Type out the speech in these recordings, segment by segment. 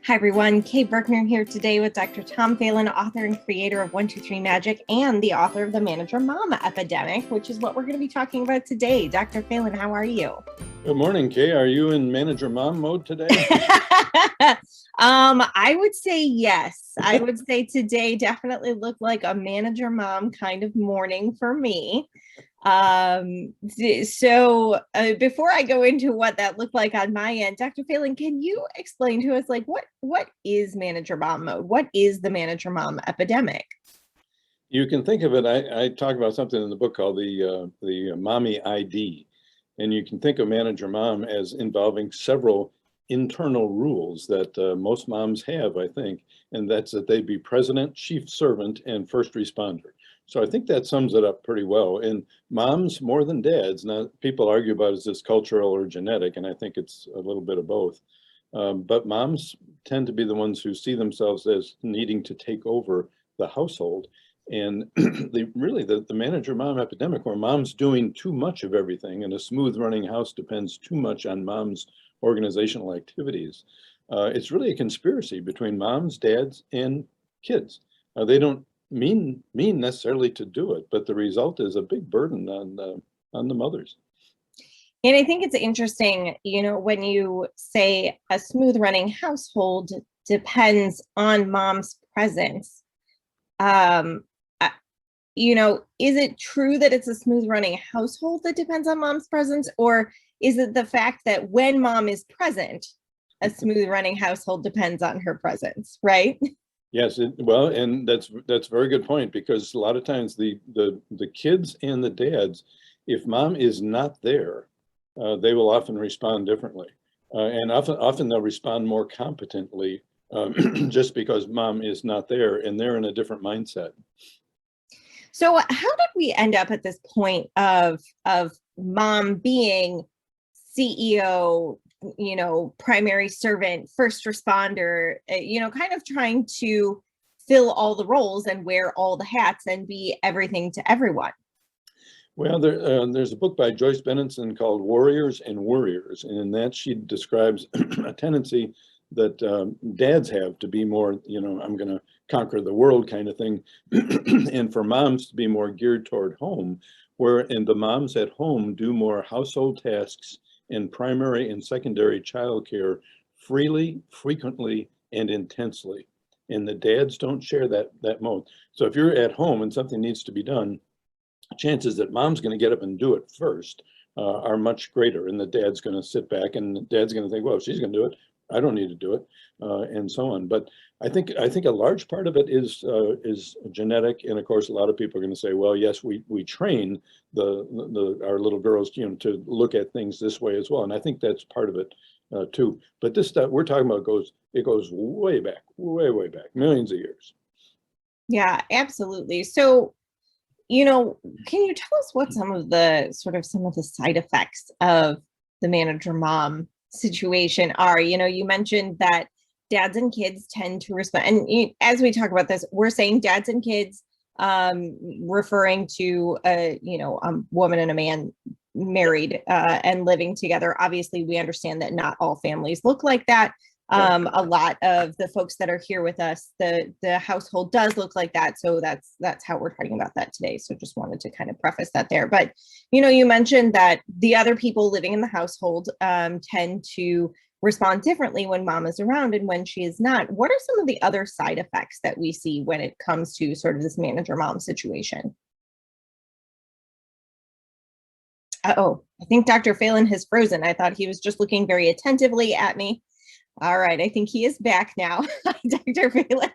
Hi everyone, Kay Berkner here today with Dr. Tom Phelan, author and creator of 123 Magic and the author of the Manager Mom Epidemic, which is what we're going to be talking about today. Dr. Phelan, how are you? Good morning, Kay. Are you in Manager Mom mode today? I would say yes. I would say today definitely looked like a Manager Mom kind of morning for me. Before I go into what that looked like on my end, Dr. Phelan, can you explain to us, like, what is Manager Mom mode? What is the Manager Mom epidemic? You can think of it, I talk about something in the book called the Mommy ID. And you can think of Manager Mom as involving several internal rules that most moms have, I think, and that's that they be president, chief servant, and first responder. So I think that sums it up pretty well. And moms more than dads. Now, people argue about is this cultural or genetic, and I think it's a little bit of both. But moms tend to be the ones who see themselves as needing to take over the household. And the Manager Mom epidemic, where mom's doing too much of everything, and a smooth running house depends too much on mom's organizational activities. It's really a conspiracy between moms, dads, and kids. They don't mean necessarily to do it, but the result is a big burden on the mothers. And I think it's interesting, when you say a smooth running household depends on mom's presence. Is it true that it's a smooth running household that depends on mom's presence, or is it the fact that when mom is present, a smooth running household depends on her presence, right? Yes, and that's a very good point, because a lot of times the kids and the dads, if mom is not there, they will often respond differently, and often they'll respond more competently just because mom is not there and they're in a different mindset. So how did we end up at this point of mom being CEO, primary servant, first responder, kind of trying to fill all the roles and wear all the hats and be everything to everyone? Well, there's a book by Joyce Benenson called Warriors and Worriers, and in that she describes a tendency that dads have to be more, I'm going to conquer the world kind of thing, and for moms to be more geared toward home, and the moms at home do more household tasks and primary and secondary childcare freely, frequently, and intensely. And the dads don't share that mode. So if you're at home and something needs to be done, chances that mom's going to get up and do it first are much greater, and the dad's going to sit back, and the dad's going to think, well, if she's going to do it, I don't need to do it, and so on. But I think a large part of it is genetic, and of course, a lot of people are going to say, well, yes, we train our little girls, to look at things this way as well, and I think that's part of it too. But this stuff we're talking about goes way back, way back, millions of years. Yeah, absolutely. So, can you tell us what some of the side effects of the Manager Mom situation are? You mentioned that dads and kids tend to respond, and as we talk about this, we're saying dads and kids, referring to a woman and a man married and living together. Obviously, we understand that not all families look like that. A lot of the folks that are here with us, the household does look like that. So that's how we're talking about that today. So just wanted to kind of preface that there. But, you mentioned that the other people living in the household tend to respond differently when mom is around and when she is not. What are some of the other side effects that we see when it comes to sort of this Manager Mom situation? Uh-oh, I think Dr. Phelan has frozen. I thought he was just looking very attentively at me. All right, I think he is back now. Dr. Phelan.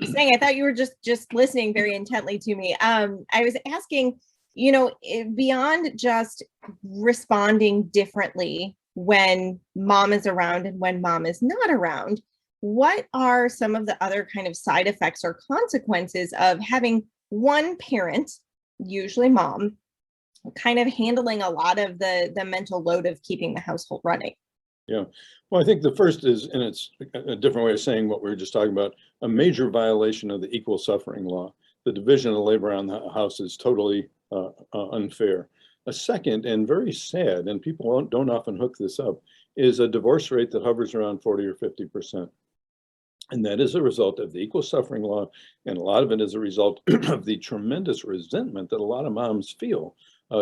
Saying, I thought you were just listening very intently to me. I was asking, beyond just responding differently when mom is around and when mom is not around, what are some of the other kind of side effects or consequences of having one parent, usually mom, kind of handling a lot of the mental load of keeping the household running? Yeah, well, I think the first is, and it's a different way of saying what we were just talking about, a major violation of the equal suffering law. The division of labor around the house is totally unfair. A second, and very sad, and people don't often hook this up, is a divorce rate that hovers around 40 or 50%. And that is a result of the equal suffering law. And a lot of it is a result of the tremendous resentment that a lot of moms feel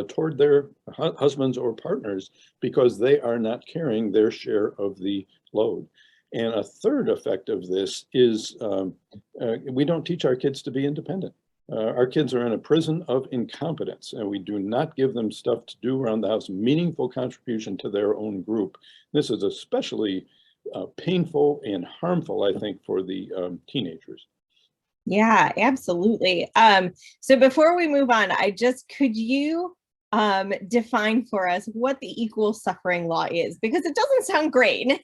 toward their husbands or partners because they are not carrying their share of the load. And a third effect of this is we don't teach our kids to be independent. Our kids are in a prison of incompetence, and we do not give them stuff to do around the house, meaningful contribution to their own group. This is especially painful and harmful, I think, for the teenagers. Yeah, absolutely. So before we move on, could you define for us what the equal suffering law is? Because it doesn't sound great.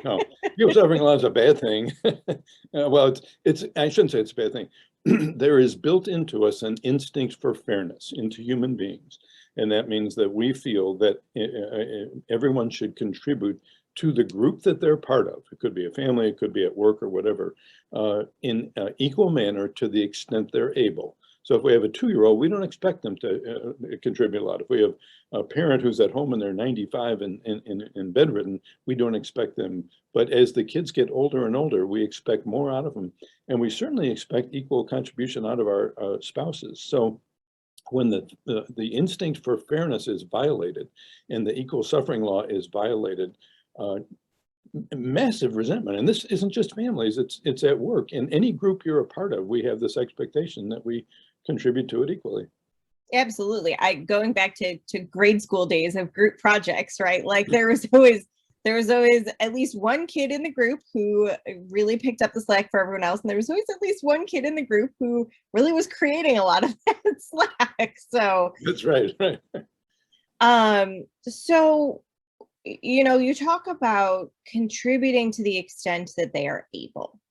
No, equal suffering law is a bad thing. Well, I shouldn't say it's a bad thing. There is built into us an instinct for fairness into human beings. And that means that we feel that everyone should contribute to the group that they're part of. It could be a family, it could be at work or whatever, in equal manner to the extent they're able. So if we have a 2-year-old, we don't expect them to contribute a lot. If we have a parent who's at home and they're 95 and bedridden, we don't expect them. But as the kids get older and older, we expect more out of them. And we certainly expect equal contribution out of our spouses. So when the instinct for fairness is violated and the equal suffering law is violated, massive resentment. And this isn't just families, it's at work. In any group you're a part of, we have this expectation that we contribute to it equally. Absolutely. Going back to grade school days of group projects, right? Like there was always at least one kid in the group who really picked up the slack for everyone else. And there was always at least one kid in the group who really was creating a lot of that slack. So that's right. So you talk about contributing to the extent that they are able.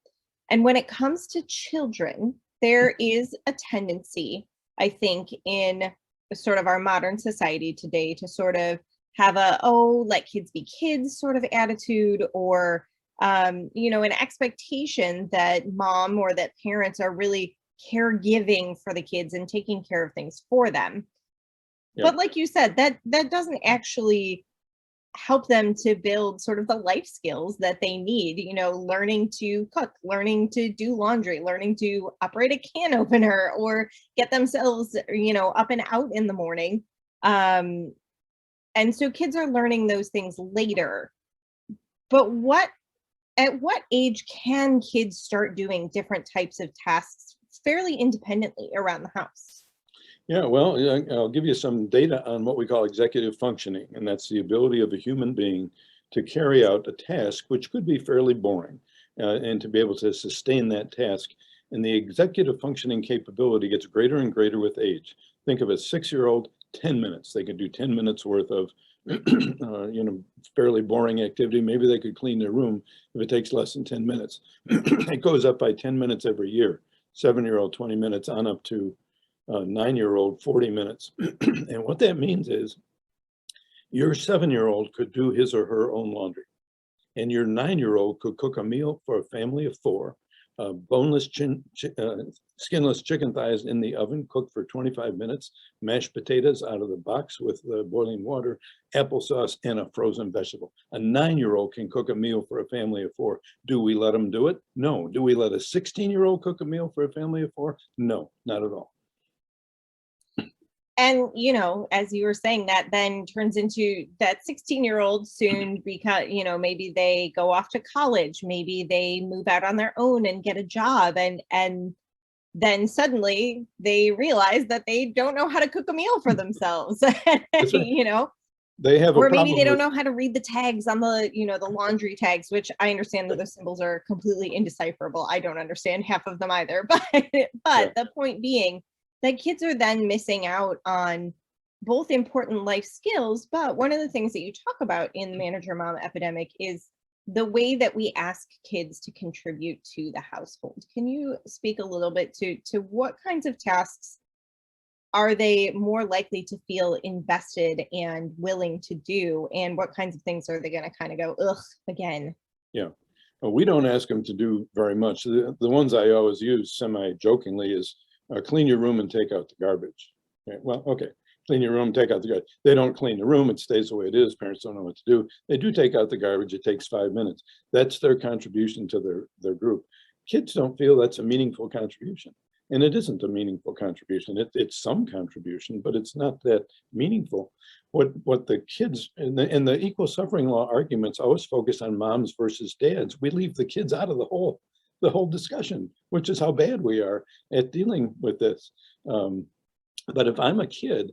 And when it comes to children, there is a tendency, I think, in sort of our modern society today to sort of have let kids be kids sort of attitude, or, an expectation that mom or that parents are really caregiving for the kids and taking care of things for them. Yep. But like you said, that doesn't actually help them to build sort of the life skills that they need, learning to cook, learning to do laundry, learning to operate a can opener, or get themselves, up and out in the morning. And so kids are learning those things later. But at what age can kids start doing different types of tasks fairly independently around the house? Yeah, well, I'll give you some data on what we call executive functioning, and that's the ability of a human being to carry out a task, which could be fairly boring, and to be able to sustain that task. And the executive functioning capability gets greater and greater with age. Think of a 6-year-old, 10 minutes. They could do 10 minutes worth of, fairly boring activity. Maybe they could clean their room if it takes less than 10 minutes. It goes up by 10 minutes every year. 7-year-old, 20 minutes on up to 9-year-old, 40 minutes. And what that means is your 7-year-old could do his or her own laundry, and your 9-year-old could cook a meal for a family of 4, boneless, skinless chicken thighs in the oven, cooked for 25 minutes, mashed potatoes out of the box with boiling water, applesauce, and a frozen vegetable. A 9-year-old can cook a meal for a family of 4. Do we let them do it? No. Do we let a 16-year-old cook a meal for a family of 4? No, not at all. And, as you were saying, that then turns into that 16-year-old soon, because, maybe they go off to college, maybe they move out on their own and get a job. And then suddenly they realize that they don't know how to cook a meal for themselves, Right. They have or maybe they don't know how to read the tags on the, the laundry tags, which I understand that the symbols are completely indecipherable. I don't understand half of them either. But the point being, that kids are then missing out on both important life skills. But one of the things that you talk about in the Manager Mom Epidemic is the way that we ask kids to contribute to the household. Can you speak a little bit to what kinds of tasks are they more likely to feel invested and willing to do? And what kinds of things are they going to kind of go, ugh, again? Yeah. Well, we don't ask them to do very much. The ones I always use semi-jokingly is clean your room and take out the garbage. Okay. Well, okay, clean your room, take out the garbage. They don't clean the room, it stays the way it is. Parents don't know what to do. They do take out the garbage, it takes 5 minutes. That's their contribution to their group. Kids don't feel that's a meaningful contribution. And it isn't a meaningful contribution. It's some contribution, but it's not that meaningful. What the kids and the equal suffering law arguments always focus on moms versus dads. We leave the kids out of the whole discussion, which is how bad we are at dealing with this. But if I'm a kid,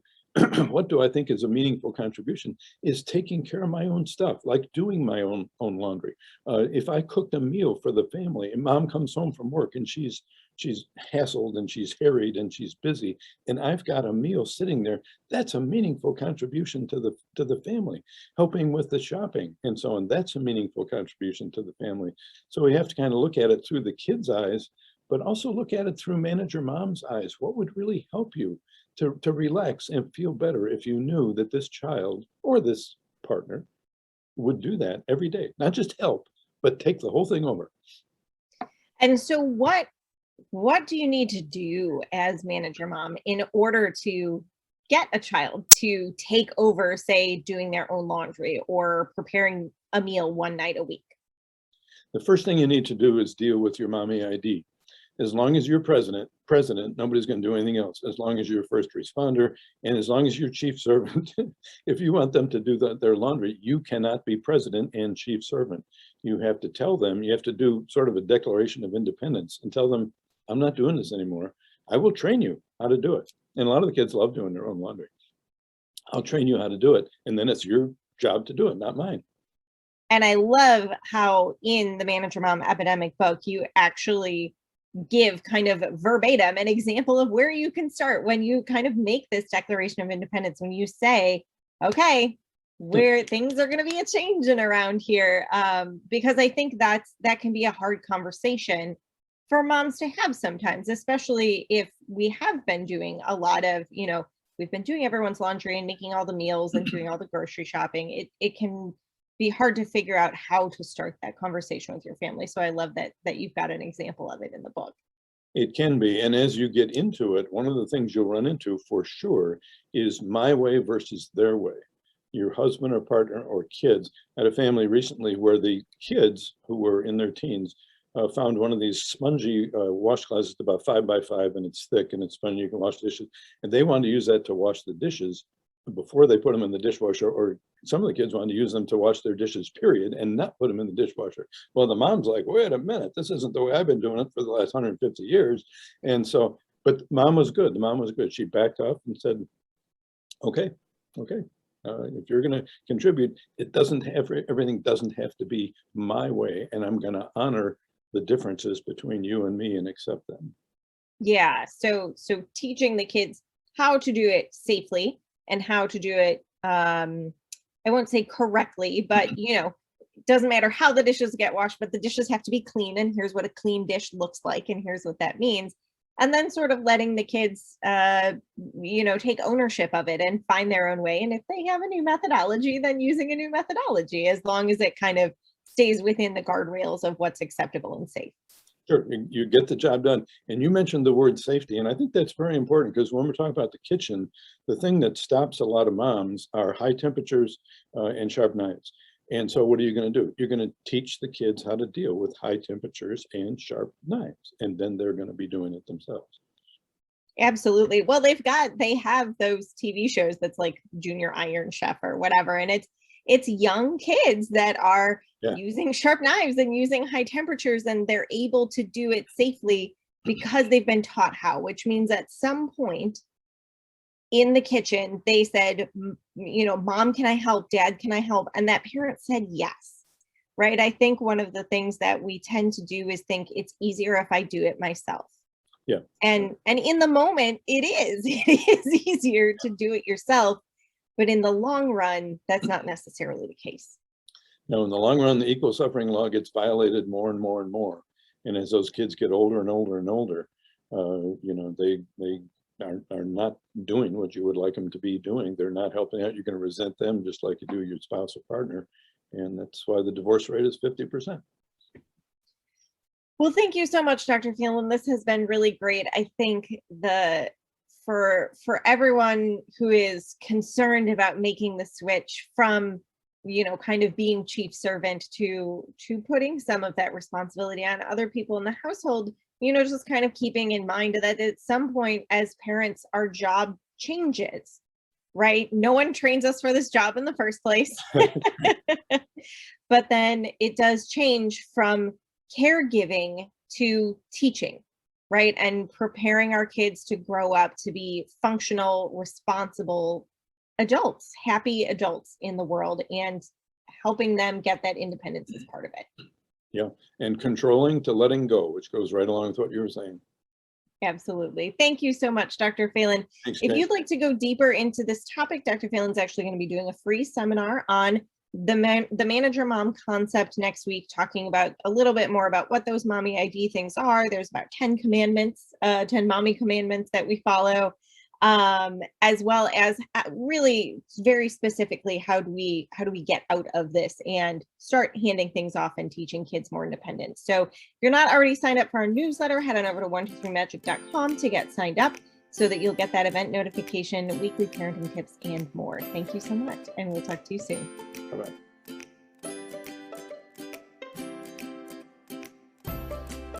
what do I think is a meaningful contribution is taking care of my own stuff, like doing my own laundry. If I cooked a meal for the family and mom comes home from work and she's hassled and she's harried and she's busy, and I've got a meal sitting there, that's a meaningful contribution to the family. Helping with the shopping and so on, that's a meaningful contribution to the family. So we have to kind of look at it through the kids' eyes, but also look at it through Manager Mom's eyes. What would really help you to relax and feel better if you knew that this child or this partner would do that every day? Not just help, but take the whole thing over. And so what do you need to do as Manager Mom in order to get a child to take over, say, doing their own laundry or preparing a meal one night a week? The first thing you need to do is deal with your mommy ID. As long as you're president, nobody's going to do anything else. As long as you're a first responder, and as long as you're chief servant, if you want them to do their laundry, you cannot be president and chief servant. You have to tell them, you have to do sort of a declaration of independence and tell them, I'm not doing this anymore. I will train you how to do it. And a lot of the kids love doing their own laundry. I'll train you how to do it. And then it's your job to do it, not mine. And I love how in the Manager Mom Epidemic book, you actually give kind of verbatim an example of where you can start when you kind of make this declaration of independence, when you say, okay, where things are going to be a changing around here. Because I think that can be a hard conversation for moms to have sometimes, especially if we have been doing a lot of, we've been doing everyone's laundry and making all the meals and doing all the grocery shopping. It can be hard to figure out how to start that conversation with your family. So I love that you've got an example of it in the book. It can be. And as you get into it, one of the things you'll run into for sure is my way versus their way. Your husband or partner or kids. I had a family recently where the kids who were in their teens found one of these spongy washcloths about 5 by 5, and it's thick and it's spongy. You can wash dishes, and they wanted to use that to wash the dishes before they put them in the dishwasher, or some of the kids wanted to use them to wash their dishes, period, and not put them in the dishwasher. Well, the mom's like, wait a minute, this isn't the way I've been doing it for the last 150 years. And so, but mom was good. The mom was good. She backed up and said, okay, if you're going to contribute, everything doesn't have to be my way, and I'm going to honor the differences between you and me and accept them. Yeah. So teaching the kids how to do it safely and how to do it, I won't say correctly, but it doesn't matter how the dishes get washed, but the dishes have to be clean. And here's what a clean dish looks like. And here's what that means. And then sort of letting the kids, take ownership of it and find their own way. And if they have a new methodology, then using a new methodology, as long as it kind of stays within the guardrails of what's acceptable and safe. Sure, you get the job done. And you mentioned the word safety, and I think that's very important, because when we're talking about the kitchen, the thing that stops a lot of moms are high temperatures and sharp knives. And so what are you going to do? You're going to teach the kids how to deal with high temperatures and sharp knives, and then they're going to be doing it themselves. Absolutely. Well, they have those TV shows that's like Junior Iron Chef or whatever, and it's young kids that are using sharp knives and using high temperatures, and they're able to do it safely because they've been taught how, which means at some point in the kitchen, they said, mom, can I help? Dad, can I help? And that parent said yes, right? I think one of the things that we tend to do is think it's easier if I do it myself. Yeah. And in the moment, it is easier to do it yourself. But in the long run, that's not necessarily the case. No, in the long run, the equal suffering law gets violated more and more and more. And as those kids get older and older and older, they are not doing what you would like them to be doing. They're not helping out. You're going to resent them just like you do your spouse or partner. And that's why the divorce rate is 50%. Well, thank you so much, Dr. Phelan. This has been really great. I think the for everyone who is concerned about making the switch from, kind of being chief servant to putting some of that responsibility on other people in the household, just kind of keeping in mind that at some point as parents, our job changes, right? No one trains us for this job in the first place. But then it does change from caregiving to teaching, right? And preparing our kids to grow up to be functional, responsible adults, happy adults in the world, and helping them get that independence is part of it. Yeah, and controlling to letting go, which goes right along with what you were saying. Absolutely. Thank you so much, Dr. Phelan. Thanks, If Kate. you'd like to go deeper into this topic, Dr. Phelan's actually going to be doing a free seminar on the Manager Mom concept next week, talking about a little bit more about what those mommy ID things are. There's about 10 commandments, 10 mommy commandments that we follow, as well as really very specifically, how do we get out of this and start handing things off and teaching kids more independence. So if you're not already signed up for our newsletter, head on over to 123magic.com to get signed up so that you'll get that event notification, weekly parenting tips, and more. Thank you so much, and we'll talk to you soon. Bye-bye.